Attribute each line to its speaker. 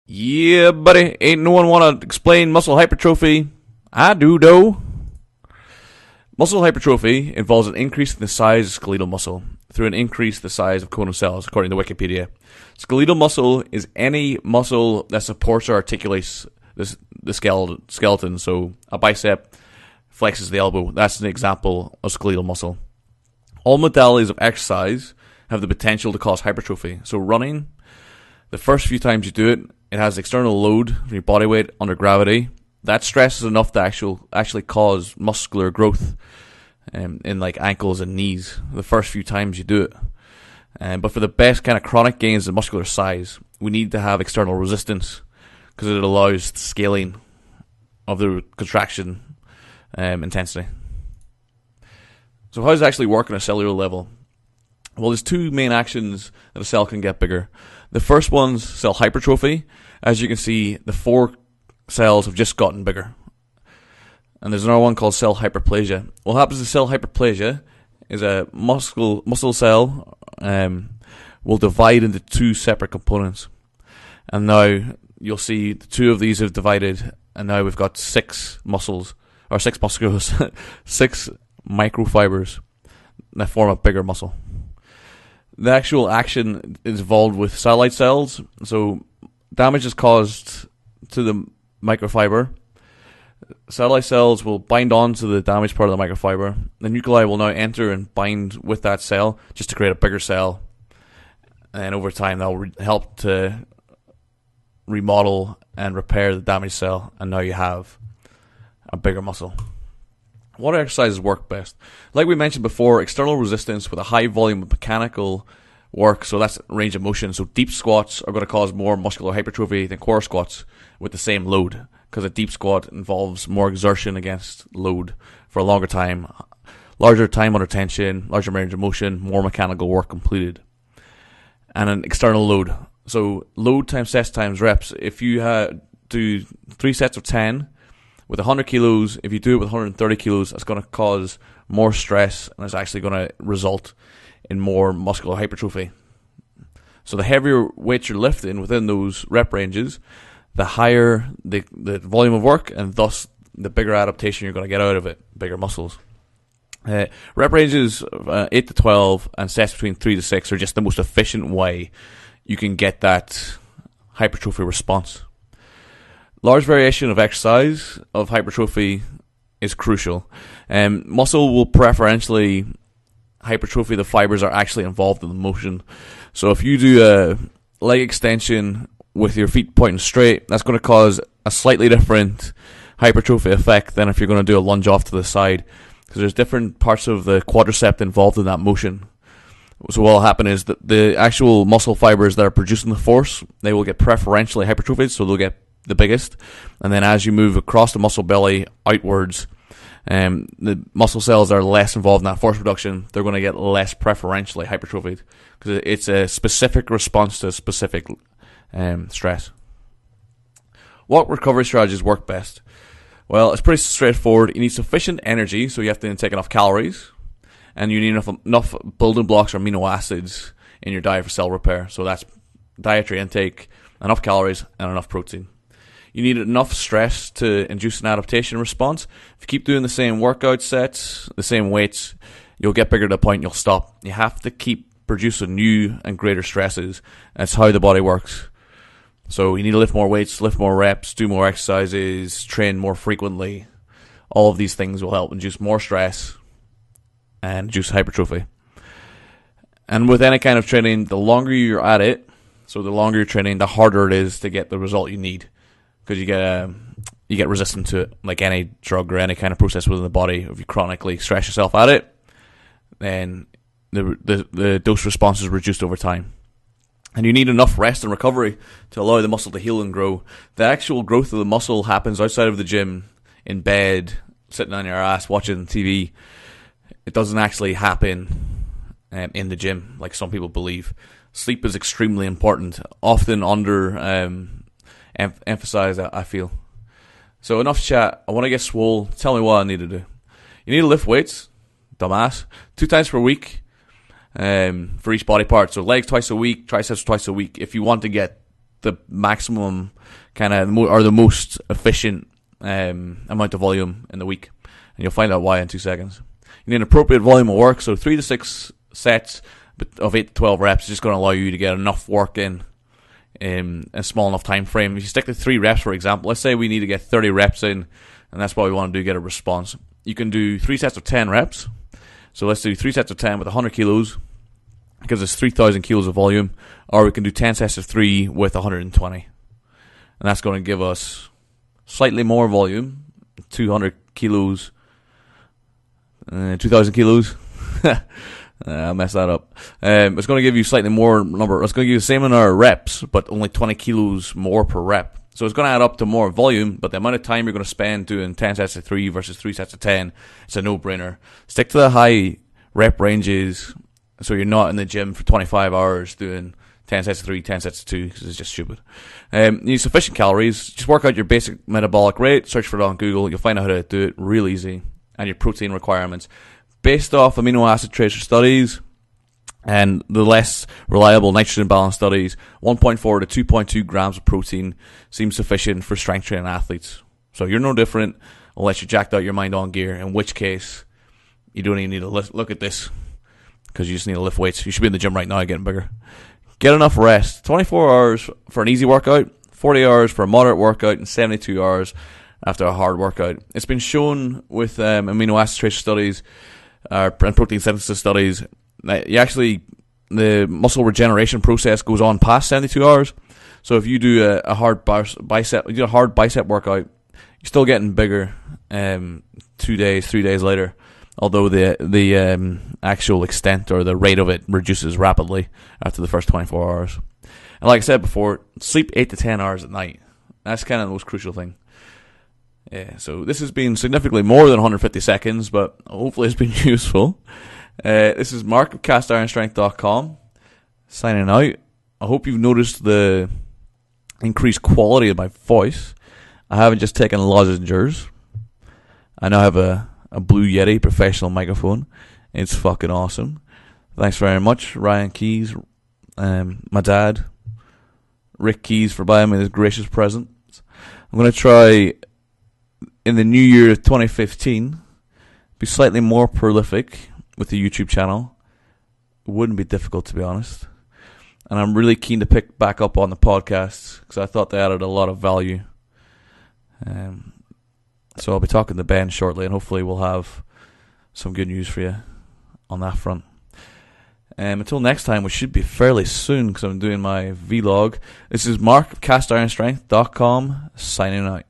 Speaker 1: Yeah, buddy. Ain't no one want to explain muscle hypertrophy. I do, though. Muscle hypertrophy involves an increase in the size of skeletal muscle through an increase in the size of conal cells, according to Wikipedia. Skeletal muscle is any muscle that supports or articulates the skeleton. So a bicep flexes the elbow. That's an example of skeletal muscle. All modalities of exercise have the potential to cause hypertrophy. So running, the first few times you do it, it has external load from your body weight under gravity. That stress is enough to actually cause muscular growth in like ankles and knees the first few times you do it. But for the best kind of chronic gains in muscular size, we need to have external resistance because it allows scaling of the contraction intensity. So how does it actually work on a cellular level? Well, there's two main actions that a cell can get bigger. The first one's cell hypertrophy. As you can see, the four cells have just gotten bigger. And there's another one called cell hyperplasia. What happens to cell hyperplasia is a muscle cell will divide into two separate components. And now you'll see the two of these have divided, and now we've got six muscles, six microfibers that form a bigger muscle. The actual action is involved with satellite cells. So damage is caused to the microfiber. Satellite cells will bind on to the damaged part of the microfiber. The nuclei will now enter and bind with that cell just to create a bigger cell. And over time, that will help to remodel and repair the damaged cell. And now you have a bigger muscle. What exercises work best? Like we mentioned before, external resistance with a high volume of mechanical work, so that's range of motion. So deep squats are going to cause more muscular hypertrophy than core squats with the same load, because a deep squat involves more exertion against load for a longer time, larger time under tension, larger range of motion, more mechanical work completed. And an external load. So load times sets times reps. If you do 3 sets of 10, with 100 kilos, if you do it with 130 kilos, that's going to cause more stress, and it's actually going to result in more muscular hypertrophy. So the heavier weight you're lifting within those rep ranges, the higher the volume of work, and thus the bigger adaptation you're going to get out of it, bigger muscles. Rep ranges 8 to 12 and sets between 3 to 6 are just the most efficient way you can get that hypertrophy response. Large variation of exercise of hypertrophy is crucial. Muscle will preferentially hypertrophy the fibers are actually involved in the motion. So if you do a leg extension with your feet pointing straight, that's going to cause a slightly different hypertrophy effect than if you're going to do a lunge off to the side, because there's different parts of the quadricep involved in that motion. So what will happen is that the actual muscle fibers that are producing the force, they will get preferentially hypertrophied, so they'll get the biggest, and then as you move across the muscle belly outwards, the muscle cells that are less involved in that force production, they're going to get less preferentially hypertrophied because it's a specific response to a specific stress. What recovery strategies work best? Well, it's pretty straightforward. You need sufficient energy, so you have to take enough calories, and you need enough building blocks or amino acids in your diet for cell repair. So that's dietary intake, enough calories, and enough protein. You need enough stress to induce an adaptation response. If you keep doing the same workout sets, the same weights, you'll get bigger to the point you'll stop. You have to keep producing new and greater stresses. That's how the body works. So you need to lift more weights, lift more reps, do more exercises, train more frequently. All of these things will help induce more stress and induce hypertrophy. And with any kind of training, the longer you're at it, so the longer you're training, the harder it is to get the result you need. Because you get resistant to it, like any drug or any kind of process within the body. If you chronically stress yourself at it, then the dose response is reduced over time. And you need enough rest and recovery to allow the muscle to heal and grow. The actual growth of the muscle happens outside of the gym, in bed, sitting on your ass, watching TV. It doesn't actually happen in the gym, like some people believe. Sleep is extremely important, often under emphasize that, I feel. So enough chat. I want to get swole. Tell me what I need to do. You need to lift weights, dumbass, 2 times per week for each body part. So legs twice a week, triceps twice a week, if you want to get the maximum or the most efficient amount of volume in the week, and you'll find out why in 2 seconds. You need an appropriate volume of work, so 3 to 6 sets of 8 to 12 reps is just going to allow you to get enough work in a small enough time frame. If you stick to 3 reps, for example, let's say we need to get 30 reps in, and that's what we want to do, get a response. You can do 3 sets of 10 reps. So let's do 3 sets of 10 with 100 kilos, because it's 3,000 kilos of volume, or we can do 10 sets of 3 with 120. And that's going to give us slightly more volume, 200 kilos, 2,000 kilos. I messed that up. It's going to give you slightly more number. It's going to give you the same amount of reps, but only 20 kilos more per rep. So it's going to add up to more volume, but the amount of time you're going to spend doing 10 sets of 3 versus 3 sets of 10, it's a no-brainer. Stick to the high rep ranges, so you're not in the gym for 25 hours doing 10 sets of 3, 10 sets of 2, because it's just stupid. You need sufficient calories. Just work out your basic metabolic rate. Search for it on Google. You'll find out how to do it real easy. And your protein requirements. Based off amino acid tracer studies and the less reliable nitrogen balance studies, 1.4 to 2.2 grams of protein seems sufficient for strength training athletes. So you're no different unless you jacked out your mind on gear, in which case you don't even need to look at this, because you just need to lift weights. You should be in the gym right now getting bigger. Get enough rest. 24 hours for an easy workout, 40 hours for a moderate workout, and 72 hours after a hard workout. It's been shown with amino acid tracer studies and protein synthesis studies that the muscle regeneration process goes on past 72 hours. So if you do a hard bicep workout, you're still getting bigger 2 days, 3 days later. Although the actual extent or the rate of it reduces rapidly after the first 24 hours. And like I said before, sleep 8 to 10 hours at night. That's kind of the most crucial thing. Yeah, so this has been significantly more than 150 seconds, but hopefully it's been useful. This is Mark of castironstrength.com signing out. I hope you've noticed the increased quality of my voice. I haven't just taken lozenges. I now have a Blue Yeti professional microphone. It's fucking awesome. Thanks very much, Ryan Keys, my dad, Rick Keys, for buying me this gracious present. I'm going to try, in the new year of 2015, be slightly more prolific with the YouTube channel. It wouldn't be difficult, to be honest. And I'm really keen to pick back up on the podcasts, because I thought they added a lot of value. So I'll be talking to Ben shortly, and hopefully we'll have some good news for you on that front. Until next time, which should be fairly soon, because I'm doing my vlog. This is Mark of castironstrength.com signing out.